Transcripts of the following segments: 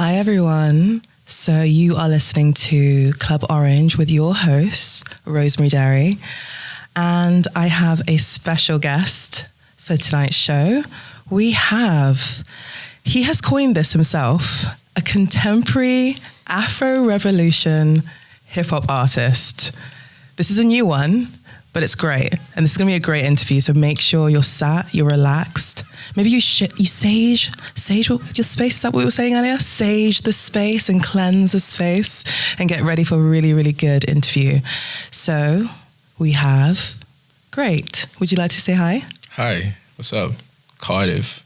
Hi, everyone. So you are listening to Clwb Orange with your host, Rosemary Derry. And I have a special guest for tonight's show. He has coined this himself, a contemporary Afro-Revolution hip-hop artist. This is a new one, but it's great. And this is going to be a great interview, so make sure you're sat, you're relaxed. Maybe you sage your space. Is that what we were saying earlier? Sage the space and cleanse the space and get ready for a really, really good interview. So we have Great. Would you like to say hi? Hi. What's up? Cardiff.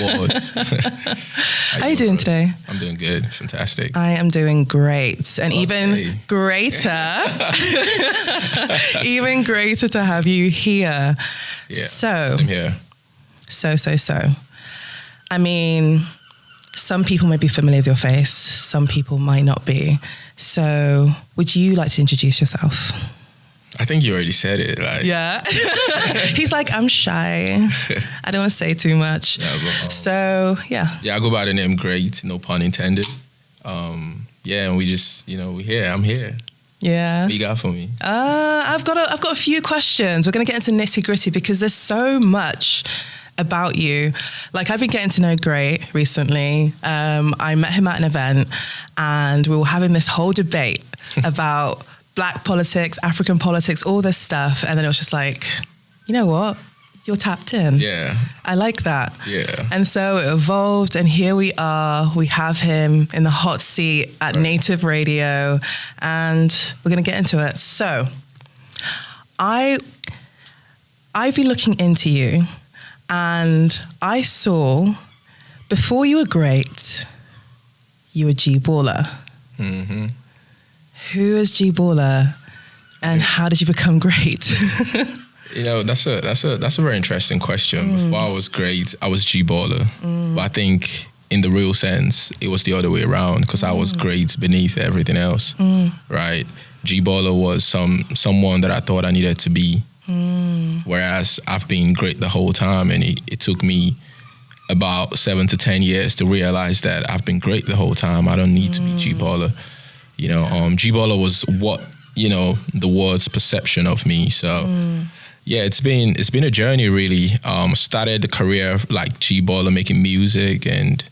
Ward. How are you doing today? I'm doing good. Fantastic. I am doing great. And even greater, even greater to have you here. Yeah, So I'm here. So. I mean, some people may be familiar with your face. Some people might not be. So would you like to introduce yourself? I think you already said it. Yeah. He's like, I'm shy. I don't want to say too much. So, yeah. Yeah, I go by the name Great, no pun intended. And we just, we're here. I'm here. Yeah. What you got for me? I've got a few questions. We're going to get into nitty gritty because there's so much about you. Like, I've been getting to know Great recently. I met him at an event and we were having this whole debate about Black politics, African politics, all this stuff. And then it was just like, you know what? You're tapped in. Yeah. I like that. Yeah. And so it evolved and here we are. We have him in the hot seat at Native Radio and we're going to get into it. So I've been looking into you and I saw before you were Great, you were G Baller. Mm-hmm. Who is G Baller and how did you become Great? That's a very interesting question. Before I was Great, I was G Baller. But I think in the real sense, it was the other way around because I was Great beneath everything else, right? G Baller was someone that I thought I needed to be, whereas I've been Great the whole time, and it took me about 7 to 10 years to realize that I've been Great the whole time. I don't need to be G Baller. G Baller was what, the world's perception of me. So, yeah, it's been a journey, really. Started the career like G Baller, making music and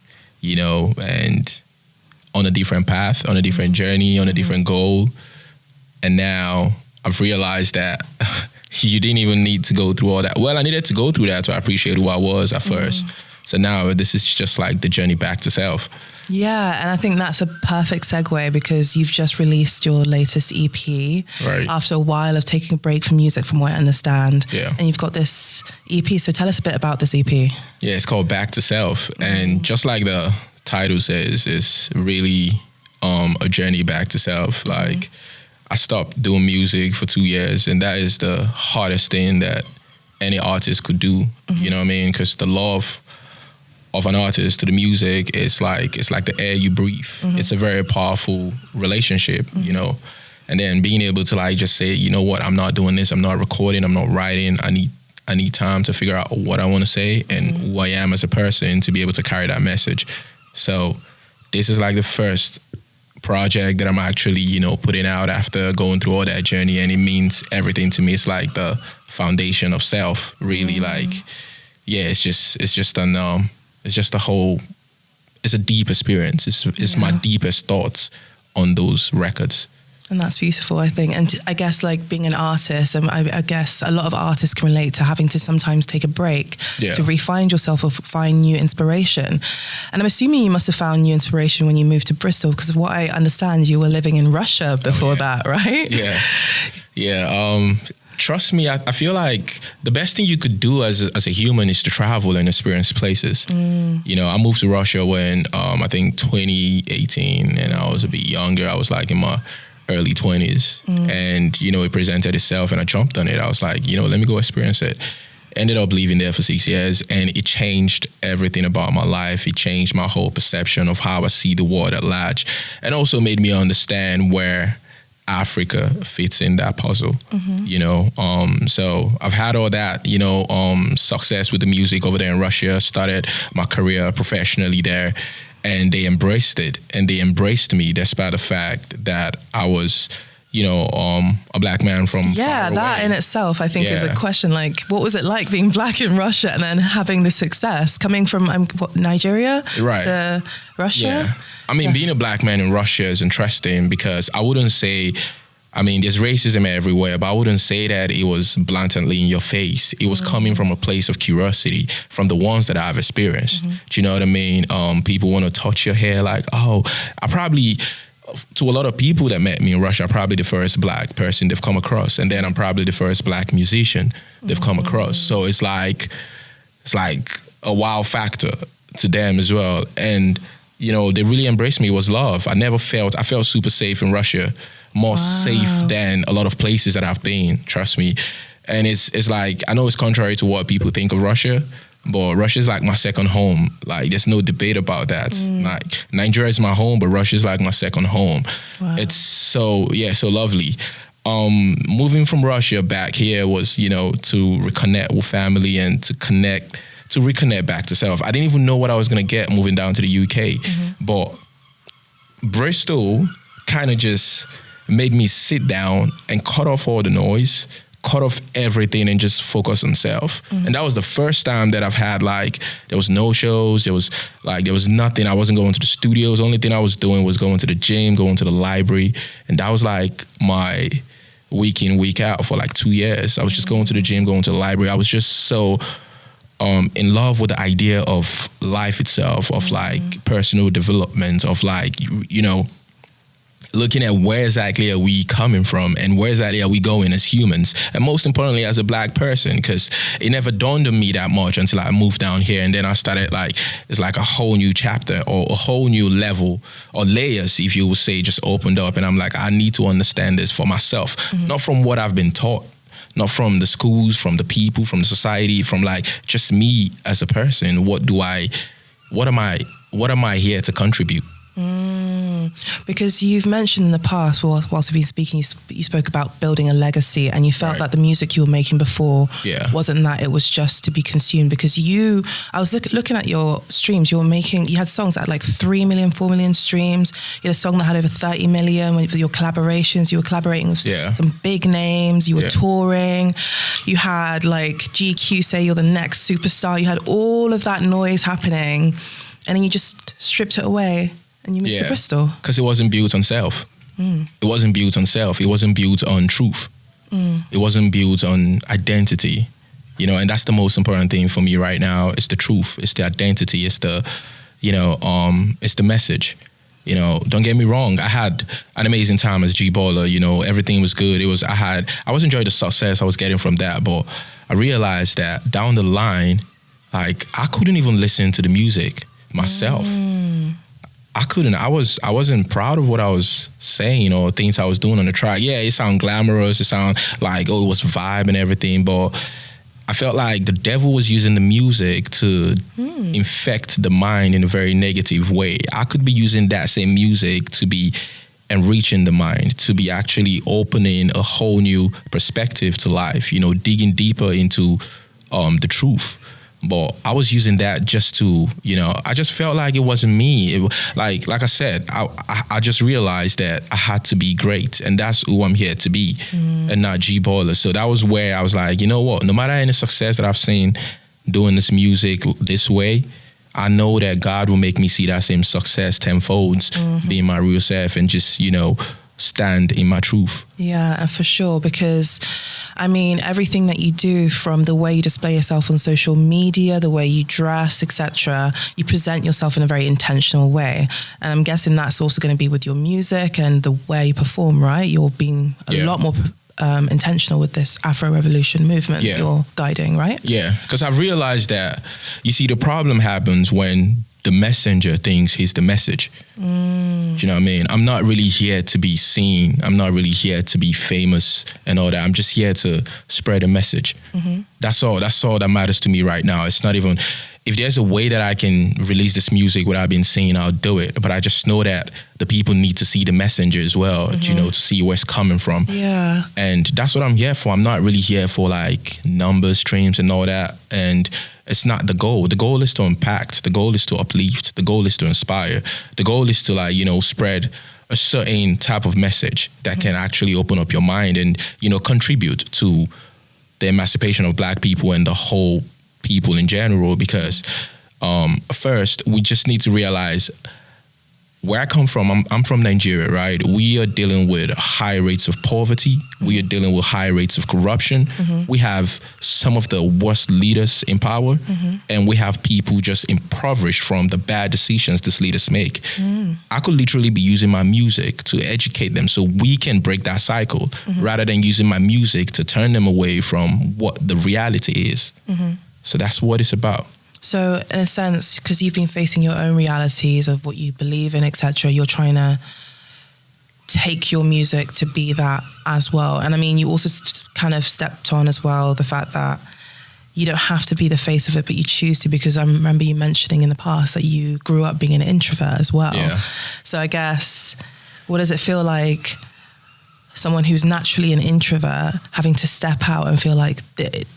on a different path, on a different journey, on a different goal. And now I've realized that you didn't even need to go through all that. Well, I needed to go through that to appreciate who I was at first. So now this is just like the journey back to self. Yeah, and I think that's a perfect segue because you've just released your latest EP after a while of taking a break from music, from what I understand. Yeah. And you've got this EP, so tell us a bit about this EP. Yeah, it's called Back to Self. And just like the title says, it's really a journey back to self. Like, I stopped doing music for 2 years, and that is the hardest thing that any artist could do. You know what I mean? Because the love of an artist to the music is like the air you breathe. It's a very powerful relationship, and then being able to like just say, you know what, I'm not doing this, I'm not recording, I'm not writing, I need time to figure out what I want to say and who I am as a person to be able to carry that message. So this is like the first project that I'm actually, putting out after going through all that journey, and it means everything to me. It's like the foundation of self, really. Like, yeah, it's just it's a deep experience. It's my deepest thoughts on those records. And that's beautiful, I think. And I guess like being an artist, I guess a lot of artists can relate to having to sometimes take a break to re-find yourself or find new inspiration. And I'm assuming you must have found new inspiration when you moved to Bristol, because of what I understand, you were living in Russia before that, right? Yeah. Trust me, I feel like the best thing you could do as a human is to travel and experience places. I moved to Russia when I think 2018, and I was a bit younger. I was like in my early 20s, and it presented itself, and I jumped on it. I was like, let me go experience it. Ended up living there for 6 years, and it changed everything about my life. It changed my whole perception of how I see the world at large, and also made me understand where Africa fits in that puzzle, so I've had all that, success with the music over there in Russia, started my career professionally there. and they embraced it, and they embraced me despite the fact that I was, a black man from far that away. in itself, I think, is a question. Like, what was it like being black in Russia and then having the success coming from Nigeria to Russia? Yeah. I mean, being a black man in Russia is interesting because I wouldn't say, there's racism everywhere, but I wouldn't say that it was blatantly in your face. It was coming from a place of curiosity from the ones that I've experienced. Do you know what I mean? People want to touch your hair like, to a lot of people that met me in Russia, I'm probably the first black person they've come across. And then I'm probably the first black musician they've come across. So it's like a wow factor to them as well. And, they really embraced me. It was love. I felt super safe in Russia, more safe than a lot of places that I've been, trust me. And it's like, I know it's contrary to what people think of Russia, but Russia is like my second home. Like, there's no debate about that. Like, Nigeria is my home, but Russia is like my second home. Wow. It's so lovely. Moving from Russia back here was, to reconnect with family and to reconnect back to self. I didn't even know what I was going to get moving down to the UK. But Bristol kind of just made me sit down and cut off all the noise, cut off everything and just focus on self. And that was the first time that I've had, like, there was no shows, there was nothing. I wasn't going to the studios. The only thing I was doing was going to the gym, going to the library. And that was like my week in, week out for like 2 years. I was just going to the gym, going to the library. I was just so in love with the idea of life itself, of like personal development, of like, looking at where exactly are we coming from and where exactly are we going as humans, and most importantly as a black person, because it never dawned on me that much until I moved down here. And then I started it's like a whole new chapter or a whole new level or layers, if you would say, just opened up. And I'm like, I need to understand this for myself, not from what I've been taught, not from the schools, from the people, from the society, from like just me as a person. What am I here to contribute? Because you've mentioned in the past, whilst we've been speaking, you spoke about building a legacy, and you felt that the music you were making before wasn't that, it was just to be consumed. Because I was looking at your streams, you had songs at like 3 million, 4 million streams. You had a song that had over 30 million. With your collaborations, you were collaborating with some big names, you were touring, you had like GQ say you're the next superstar, you had all of that noise happening, and then you just stripped it away. And you moved to Bristol. Because it wasn't built on self. It wasn't built on self. It wasn't built on truth. It wasn't built on identity. And that's the most important thing for me right now. It's the truth. It's the identity. It's the, it's the message. Don't get me wrong. I had an amazing time as G-Baller. Everything was good. I was enjoying the success I was getting from that. But I realized that down the line, like, I couldn't even listen to the music myself. I couldn't. I wasn't proud of what I was saying or things I was doing on the track. Yeah, it sounded glamorous. It sounded like, it was vibe and everything. But I felt like the devil was using the music to infect the mind in a very negative way. I could be using that same music to be enriching the mind, to be actually opening a whole new perspective to life, digging deeper into the truth. But I was using that just to, I just felt like it wasn't me. Like I said, I just realized that I had to be great, and that's who I'm here to be, and not G-Baller. So that was where I was like, you know what? No matter any success that I've seen doing this music this way, I know that God will make me see that same success tenfold, being my real self and just, stand in my truth. Yeah, for sure. Because everything that you do, from the way you display yourself on social media, the way you dress, etc., you present yourself in a very intentional way. And I'm guessing that's also going to be with your music and the way you perform, right? You're being a lot more intentional with this Afro Revolution movement you're guiding, right? Yeah, because I've realized that, you see, the problem happens when the messenger thinks he's the message. Do you know what I mean? I'm not really here to be seen. I'm not really here to be famous and all that. I'm just here to spread a message. That's all that matters to me right now. It's not even, if there's a way that I can release this music without being seen, I'll do it. But I just know that the people need to see the messenger as well, to see where it's coming from. Yeah. And that's what I'm here for. I'm not really here for like numbers, streams and all that. And it's not the goal. The goal is to impact. The goal is to uplift. The goal is to inspire. The goal is to like, spread a certain type of message that can actually open up your mind and, contribute to the emancipation of Black people and the whole people in general. Because first, we just need to realize where I come from. I'm from Nigeria, right? We are dealing with high rates of poverty. We are dealing with high rates of corruption. We have some of the worst leaders in power, and we have people just impoverished from the bad decisions these leaders make. I could literally be using my music to educate them so we can break that cycle, rather than using my music to turn them away from what the reality is. So that's what it's about. So in a sense, because you've been facing your own realities of what you believe in, etc., you're trying to take your music to be that as well. And I mean, you also kind of stepped on as well the fact that you don't have to be the face of it, but you choose to, because I remember you mentioning in the past that you grew up being an introvert as well. Yeah. So I guess, what does it feel like, someone who's naturally an introvert having to step out and feel like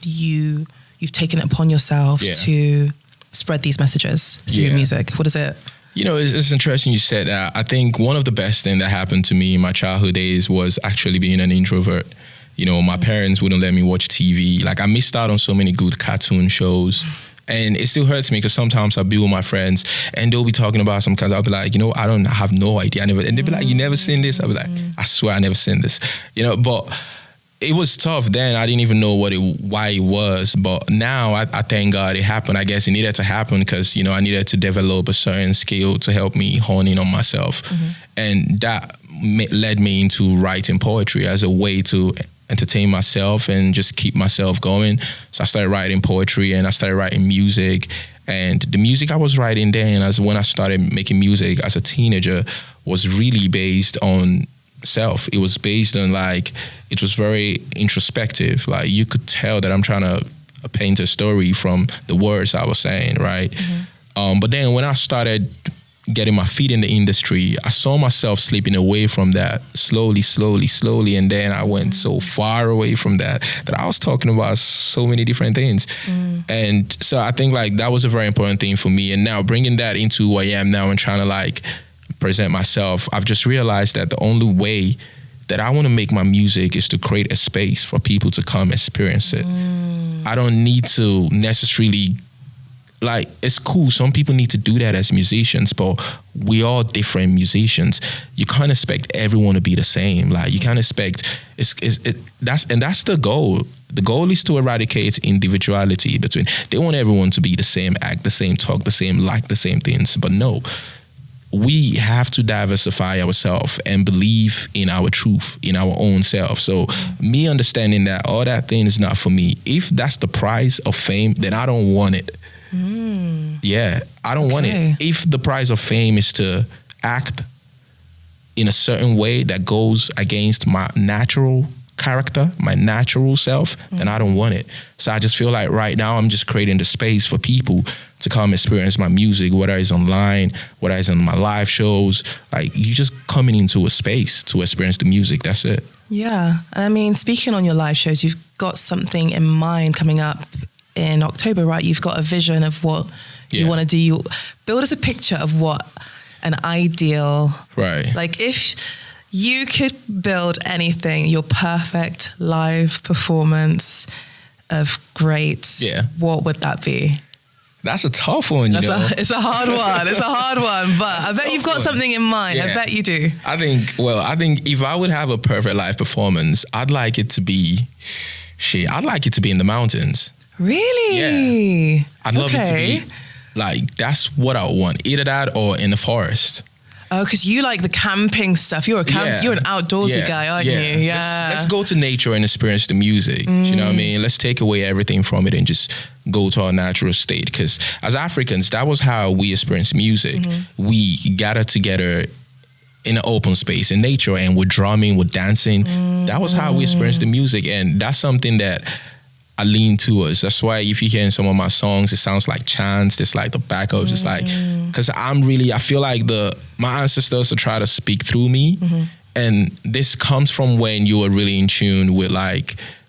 you've taken it upon yourself to spread these messages through your music? What is it? It's interesting you said that. I think one of the best things that happened to me in my childhood days was actually being an introvert. My parents wouldn't let me watch TV. Like, I missed out on so many good cartoon shows. And it still hurts me because sometimes I'll be with my friends and they'll be talking about some kinds. I'll be like, I have no idea. And they'll be like, you never seen this? I'll be like, I swear I never seen this. But it was tough then. I didn't even know why it was. But now I thank God it happened. I guess it needed to happen because, I needed to develop a certain skill to help me hone in on myself. And that led me into writing poetry as a way to entertain myself and just keep myself going. So I started writing poetry and I started writing music. And the music I was writing then, as when I started making music as a teenager, was really based on self. It was based on it was very introspective. Like, you could tell that I'm trying to paint a story from the words I was saying, right? But then when I started getting my feet in the industry, I saw myself slipping away from that slowly. And then I went so far away from that I was talking about so many different things. And so I think that was a very important thing for me. And now bringing that into who I am now and trying to present myself, I've just realized that the only way that I want to make my music is to create a space for people to come experience it. I don't need to necessarily, it's cool. Some people need to do that as musicians, but we all different musicians. You can't expect everyone to be the same. You can't expect, that's the goal. The goal is to eradicate individuality between, they want everyone to be the same, act the same, talk the same, like the same things, but no. We have to diversify ourselves and believe in our truth, in our own self. So me understanding that all that thing is not for me. If that's the price of fame, then I don't want it. Yeah, I don't want it. If the price of fame is to act in a certain way that goes against my natural character, my natural self, then I don't want it. So I just feel like right now I'm just creating the space for people to come experience my music, whether it's online, whether it's in my live shows. You just coming into a space to experience the music. That's it. Yeah. And I mean, speaking on your live shows, you've got something in mind coming up in October, right? You've got a vision of what you want to do. You build us a picture of what an ideal, right? If you could build anything, your perfect live performance of great, what would that be? That's a tough one, It's a hard one. It's a hard one, but I bet you've got something in mind. Yeah. I bet you do. I think if I would have a perfect live performance, I'd like it to be in the mountains. Really? Yeah. I'd love it to be that's what I want. Either that or in the forest. Oh, because you like the camping stuff. You're an outdoorsy guy, aren't you? Yeah. Let's go to nature and experience the music. Do you know what I mean? Let's take away everything from it and just go to our natural state. Because as Africans, that was how we experience music. We gathered together in an open space in nature and we're drumming, we're dancing. That was how we experienced the music. And that's something that I lean towards. That's why if you hear in some of my songs, it sounds like chants. It's like the backups. It's because I feel like my ancestors are trying to speak through me. And this comes from when you are really in tune with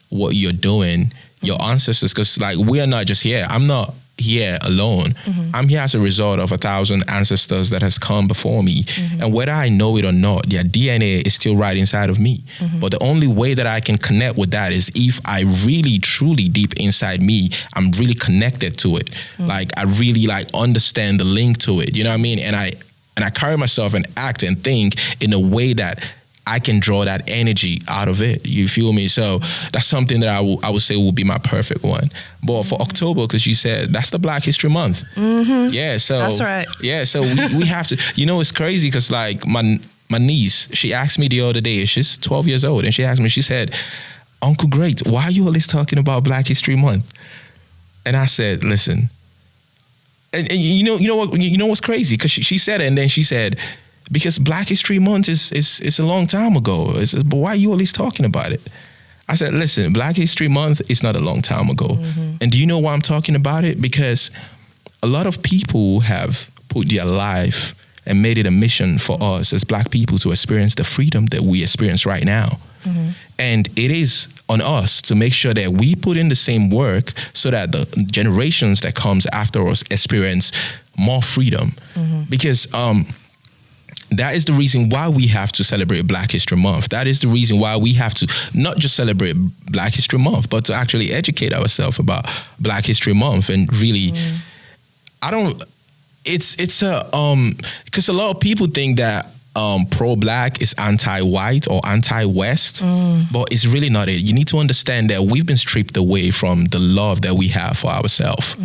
what you're doing, your ancestors. Because we are not just here. I'm not here alone. I'm here as a result of 1,000 ancestors that has come before me. And whether I know it or not, their DNA is still right inside of me. But the only way that I can connect with that is if I really, truly deep inside me, I'm really connected to it. Like I really like understand the link to it. You know what I mean? And I carry myself and act and think in a way that I can draw that energy out of it. You feel me? So that's something that I would say will be my perfect one. But for October, because you said that's the Black History Month. Yeah, so that's right. Yeah, so we have to. You know, it's crazy because like my niece, she asked me the other day. She's 12 years old, and she asked me. She said, "Uncle Great, why are you always talking about Black History Month?" And I said, "Listen." And you know what's crazy? Because she said it, and then she said, because Black History Month is a long time ago. But why are you always talking about it? I said, listen, Black History Month is not a long time ago. And do you know why I'm talking about it? Because a lot of people have put their life and made it a mission for us as Black people to experience the freedom that we experience right now. And it is on us to make sure that we put in the same work so that the generations that comes after us experience more freedom. Because that is the reason why we have to celebrate Black History Month. That is the reason why we have to not just celebrate Black History Month, but to actually educate ourselves about Black History Month. And really, it's a, because a lot of people think that pro-Black is anti-white or anti-West, but it's really not it. You need to understand that we've been stripped away from the love that we have for ourselves.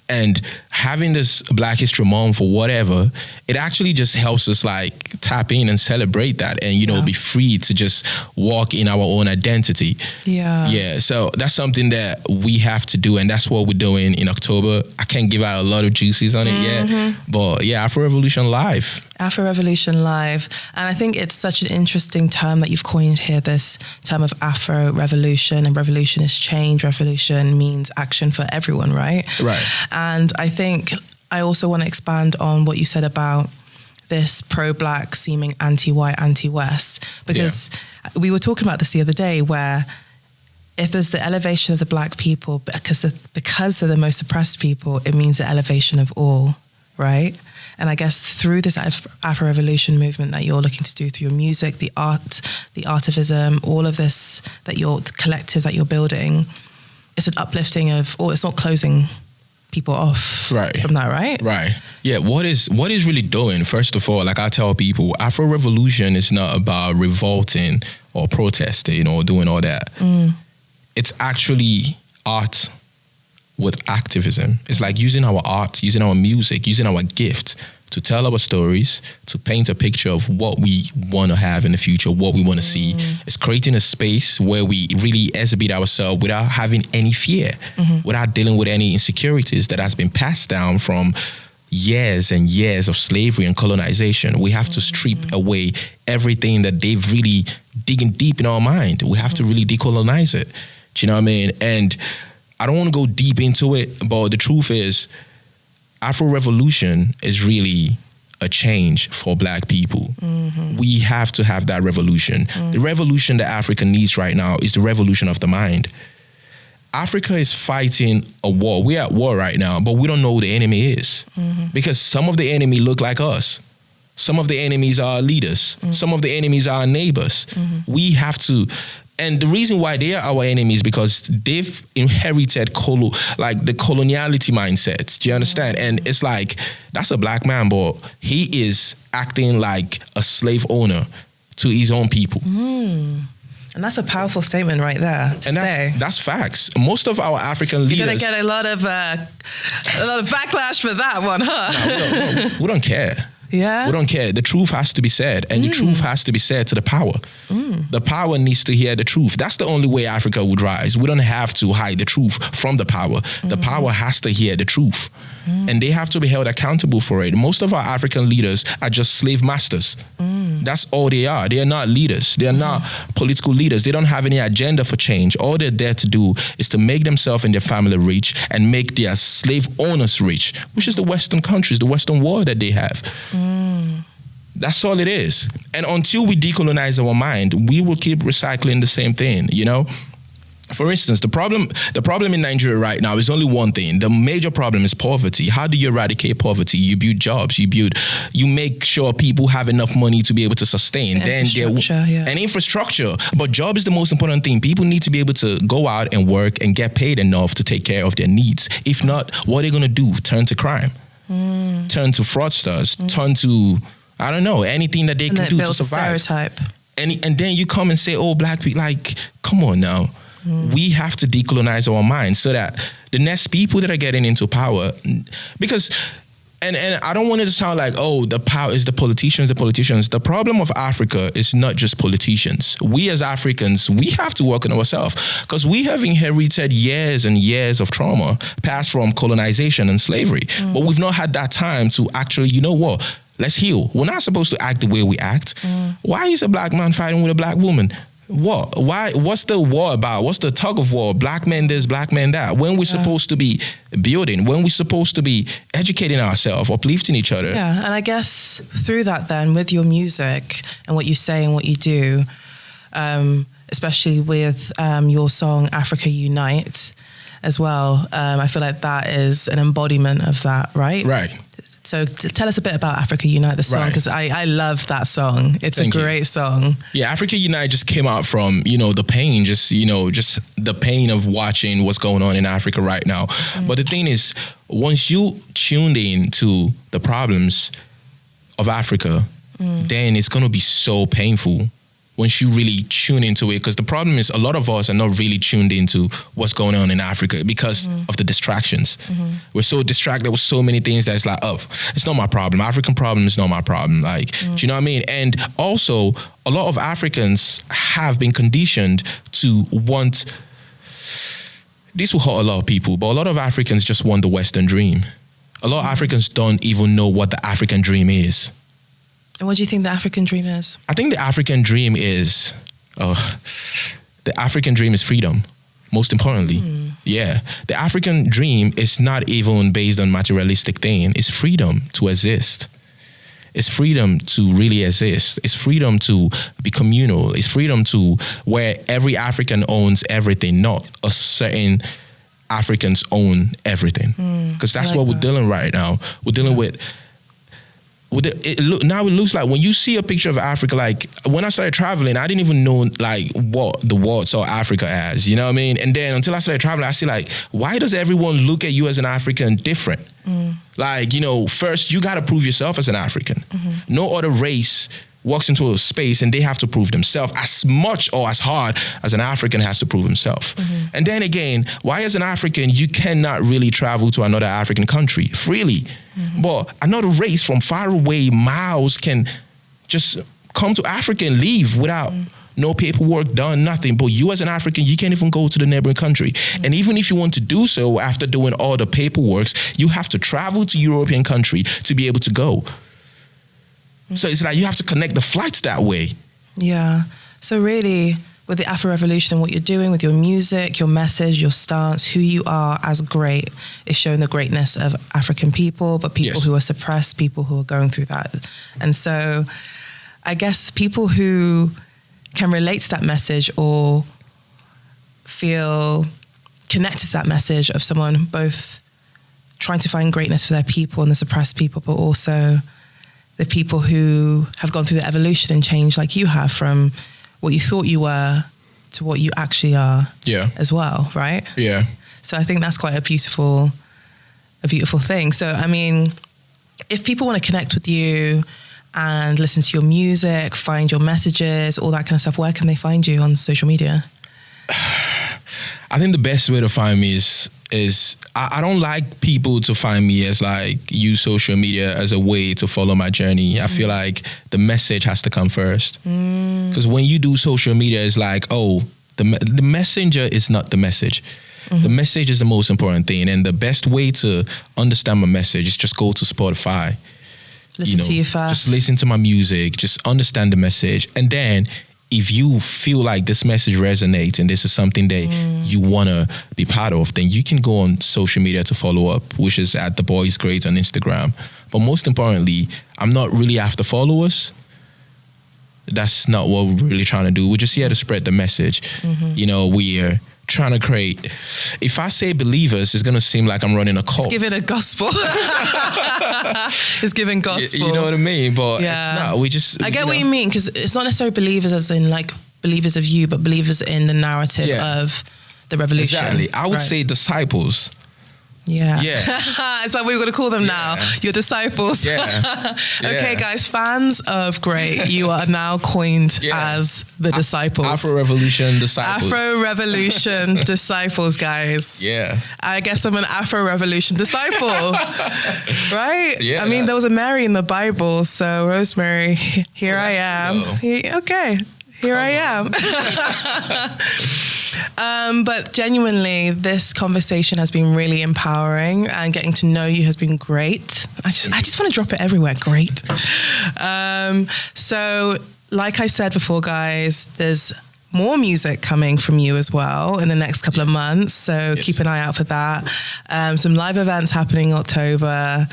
And having this Black History Month or whatever, it actually just helps us like tap in and celebrate that and, you know, be free to just walk in our own identity. Yeah. So that's something that we have to do. And that's what we're doing in October. I can't give out a lot of juices on it yet. But yeah, Afro Revolution Live. Afro Revolution Live. And I think it's such an interesting term that you've coined here, this term of Afro Revolution. And revolution is change. Revolution means action for everyone, right? Right. And I think I also want to expand on what you said about this pro-Black seeming anti-white, anti-West, because we were talking about this the other day, where if there's the elevation of the Black people, because they're the most oppressed people, it means the elevation of all, right? And I guess through this Afro Revolution movement that you're looking to do through your music, the art, the artivism, all of this, the collective that you're building, it's an uplifting of, or it's not closing people off from that, right? Right. Yeah. What is really doing, first of all, like I tell people, Afro Revolution is not about revolting or protesting or doing all that. It's actually art with activism. It's like using our art, using our music, using our gift to tell our stories, to paint a picture of what we want to have in the future, what we want to see. It's creating a space where we really exhibit ourselves without having any fear, without dealing with any insecurities that has been passed down from years and years of slavery and colonization. We have to strip away everything that they've really digging deep in our mind. We have to really decolonize it. Do you know what I mean? And I don't want to go deep into it, but the truth is, Afro Revolution is really a change for Black people. We have to have that revolution. The revolution that Africa needs right now is the revolution of the mind. Africa is fighting a war. We're at war right now, but we don't know who the enemy is. Because some of the enemy look like us. Some of the enemies are our leaders. Some of the enemies are our neighbors. We have to. And the reason why they are our enemies because they've inherited the coloniality mindset. Do you understand? And it's like, that's a Black man, but he is acting like a slave owner to his own people. And that's a powerful statement right there to say. That's facts. Most of our African leaders... You're going to get a lot of backlash for that one, huh? No, we don't care. Yeah. We don't care. The truth has to be said, and the truth has to be said to the power. The power needs to hear the truth. That's the only way Africa would rise. We don't have to hide the truth from the power. The power has to hear the truth, and they have to be held accountable for it. Most of our African leaders are just slave masters. That's all they are. They are not leaders. They are not political leaders. They don't have any agenda for change. All they're there to do is to make themselves and their family rich and make their slave owners rich, which is the Western countries, the Western world that they have. That's all it is. And until we decolonize our mind, we will keep recycling the same thing, you know? For instance, the problem in Nigeria right now is only one thing. The major problem is poverty. How do you eradicate poverty? You build jobs. You make sure people have enough money to be able to sustain. And infrastructure. But job is the most important thing. People need to be able to go out and work and get paid enough to take care of their needs. If not, what are they going to do? Turn to crime. Turn to fraudsters. Turn to, I don't know, anything that they can do to survive. Stereotype. And then you come and say, oh, black people, like, come on now. We have to decolonize our minds so that the next people that are getting into power, because, and I don't want it to sound like, oh, the power is the politicians. The problem of Africa is not just politicians. We as Africans, we have to work on ourselves because we have inherited years and years of trauma passed from colonization and slavery. But we've not had that time to actually, you know what? Let's heal. We're not supposed to act the way we act. Why is a black man fighting with a black woman? What? Why? What's the war about? What's the tug of war? Black men this, black men that. When we're supposed to be building, when we're supposed to be educating ourselves, uplifting each other. Yeah, and I guess through that then, with your music and what you say and what you do, especially with your song Africa Unite as well, I feel like that is an embodiment of that, right? Right. So tell us a bit about Africa Unite, the song, because I love that song. It's a great song. Yeah, Africa Unite just came out from, the pain, just the pain of watching what's going on in Africa right now. But the thing is, once you tuned in to the problems of Africa, then it's going to be so painful once you really tune into it. Because the problem is a lot of us are not really tuned into what's going on in Africa because of the distractions. We're so distracted with so many things that it's like, oh, it's not my problem. African problem is not my problem. Like, do you know what I mean? And also, a lot of Africans have been conditioned to want, this will hurt a lot of people, but a lot of Africans just want the Western dream. A lot of Africans don't even know what the African dream is. And what do you think the African dream is? I think the African dream is, freedom, most importantly. Yeah. The African dream is not even based on materialistic thing. It's freedom to exist. It's freedom to really exist. It's freedom to be communal. It's freedom to where every African owns everything, not a certain Africans own everything. Because that's what we're dealing right now. We're dealing with now it looks like when you see a picture of Africa, like when I started traveling, I didn't even know like what the world saw Africa as, you know what I mean? And then until I started traveling, I see like, why does everyone look at you as an African different? Like, first you got to prove yourself as an African. No other race walks into a space and they have to prove themselves as much or as hard as an African has to prove himself. And then again, why as an African, you cannot really travel to another African country freely. But another race from far away, miles, can just come to Africa and leave without no paperwork done, nothing. But you as an African, you can't even go to the neighboring country. And even if you want to do so after doing all the paperwork, you have to travel to European country to be able to go. So it's like you have to connect the flights that way. Yeah. So really, with the Afro Revolution and what you're doing with your music, your message, your stance, who you are as great is showing the greatness of African people, but people who are suppressed, people who are going through that. And so I guess people who can relate to that message or feel connected to that message of someone both trying to find greatness for their people and the suppressed people, but also the people who have gone through the evolution and change like you have from what you thought you were to what you actually are as well, right? Yeah. So I think that's quite a beautiful thing. So, I mean, if people want to connect with you and listen to your music, find your messages, all that kind of stuff, where can they find you on social media? I think the best way to find me is I don't like people to find me as like use social media as a way to follow my journey. I feel like the message has to come first. Because when you do social media, it's like, oh, the messenger is not the message. The message is the most important thing. And the best way to understand my message is just go to Spotify. Listen to you first. Just listen to my music. Just understand the message. And then if you feel like this message resonates and this is something that you want to be part of, then you can go on social media to follow up, which is at The Boys Great on Instagram. But most importantly, I'm not really after followers. That's not what we're really trying to do. We're just here to spread the message. We're trying to create. If I say believers, it's gonna seem like I'm running a cult. It's giving a gospel. It's giving gospel. You know what I mean? But it's not. We just. I get what you mean, because it's not necessarily believers as in like believers of you, but believers in the narrative of the revolution. Exactly. I would say disciples. Yeah. Yeah. It's like we're going to call them now. Your disciples. Yeah. Okay, guys, fans of Great, you are now coined as the disciples. Afro Revolution disciples. Afro Revolution disciples, guys. Yeah. I guess I'm an Afro Revolution disciple. Right? Yeah. I mean, there was a Mary in the Bible, so Rosemary, here I am. Okay. Here I am. But genuinely, this conversation has been really empowering, and getting to know you has been great. I just want to drop it everywhere. Great. So, like I said before, guys, there's more music coming from you as well in the next couple of months. So keep an eye out for that. Some live events happening in October.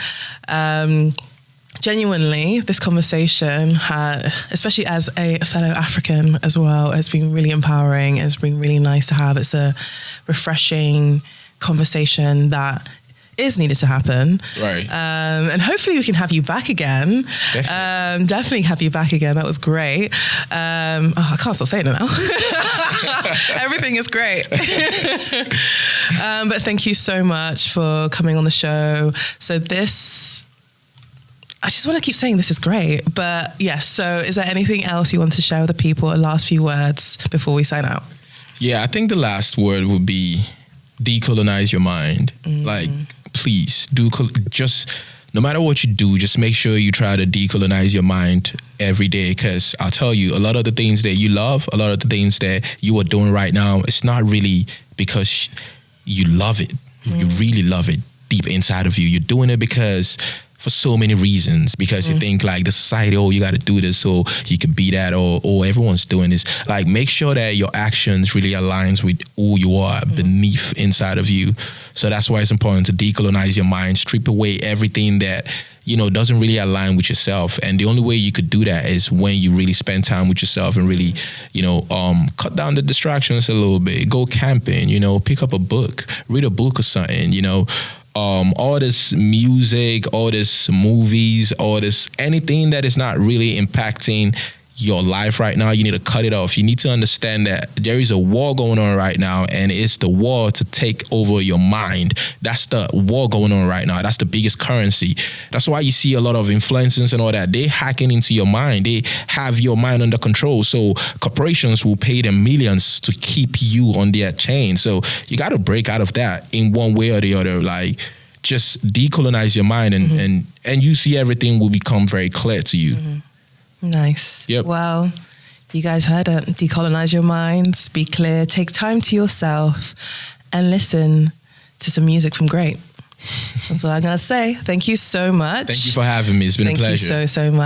Genuinely, this conversation, especially as a fellow African as well, has been really empowering. It's been really nice to have. It's a refreshing conversation that is needed to happen. Right. And hopefully we can have you back again. Definitely have you back again. That was great. I can't stop saying it now. Everything is great. But thank you so much for coming on the show. So I just want to keep saying this is great, but yes. So is there anything else you want to share with the people? A last few words before we sign out? Yeah, I think the last word would be decolonize your mind. Like, please just no matter what you do, just make sure you try to decolonize your mind every day. Because I'll tell you, a lot of the things that you love, a lot of the things that you are doing right now, it's not really because you love it. You really love it deep inside of you. You're doing it because for so many reasons, because you think like the society, you got to do this so you can be that, or everyone's doing this. Like, make sure that your actions really aligns with who you are beneath inside of you. So that's why it's important to decolonize your mind, strip away everything that, doesn't really align with yourself. And the only way you could do that is when you really spend time with yourself and really, cut down the distractions a little bit, go camping, pick up a book, read a book or something, all this music, all this movies, all this anything that is not really impacting your life right now, you need to cut it off. You need to understand that there is a war going on right now, and it's the war to take over your mind. That's the war going on right now. That's the biggest currency. That's why you see a lot of influencers and all that. They hacking into your mind. They have your mind under control. So corporations will pay them millions to keep you on their chain. So you got to break out of that in one way or the other. Like, just decolonize your mind, and you see everything will become very clear to you. Nice. Yep. Well, you guys heard it. Decolonize your minds, be clear, take time to yourself, and listen to some music from Great. That's all I'm going to say. Thank you so much. Thank you for having me. It's been a pleasure. Thank you so much.